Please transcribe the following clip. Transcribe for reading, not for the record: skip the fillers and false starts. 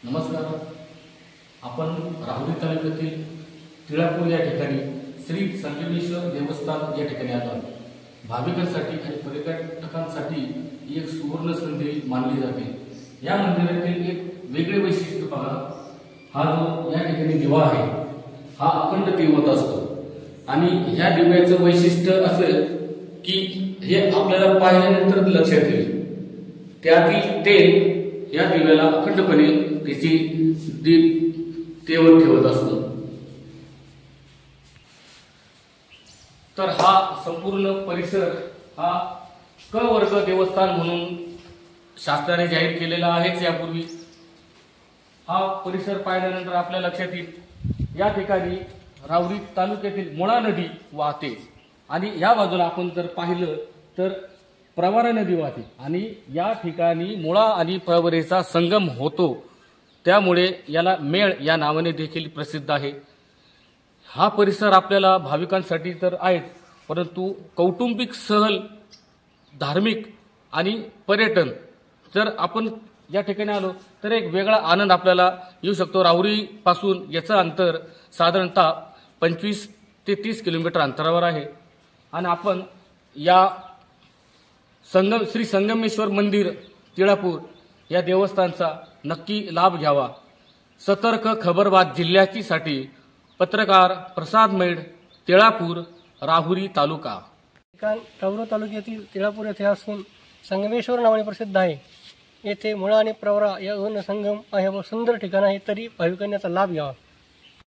नमस्कार. आपण राहुरी तालुक्यातील तिळापूर या ठिकाणी श्री संगमेश्वर देवस्थान या ठिकाणी आलो. भाविकांसाठी आणि पर्यटकांसाठी एक सुवर्ण संधी मानली जाते. या मंदिरातील एक वेगळे वैशिष्ट्य पहा. हा जो या ठिकाणी दिवा आहे हा अखंड तेवत असतो आणि ह्या दिव्याचं वैशिष्ट्य असं की हे आपल्याला पाहिल्यानंतर लक्षात येईल. त्यातील तेल या दिव्याला अखंडपणे त्याची दीप तेवत ठेवत असतो. तर हा संपूर्ण परिसर हा क वर्ग देवस्थान म्हणून शासनाने जाहीर केलेला आहेच. यापूर्वी हा परिसर पाहिल्यानंतर आपल्या लक्षात येईल या ठिकाणी राहुरी तालुक्यातील मुळा नदी वाहते आणि या बाजूला आपण जर पाहिलं तर प्रवरा नदी वाहते आणि या ठिकाणी मुळा आणि प्रवरेचा संगम होतो. त्यामुळे याला मेळ या नावाने देखील प्रसिद्ध आहे. हा परिसर आपल्याला भाविकांसाठी तर आहेच, परंतु कौटुंबिक सहल, धार्मिक आणि पर्यटन जर आपण या ठिकाणी आलो तर एक वेगळा आनंद आपल्याला येऊ शकतो. राहुरीपासून याचं अंतर साधारणतः 25 ते 30 किलोमीटर अंतरावर आहे आणि आपण या श्री संगमेश्वर मंदिर तिळापूर या देवस्थानचा नक्की लाभ घ्यावा. सतर्क खबरबात जिल्ह्याची पत्रकार प्रसाद मेड, तिळापूर, राहुरी तालुका. राहुरी तालुक्यातील तिळापूर येथे असून संगमेश्वर नावाने प्रसिद्ध आहे. येथे मुळा आणि प्रवरा या दोन संगम आहे व सुंदर ठिकाण आहे, तरी भाविकांनी याचा लाभ घ्यावा.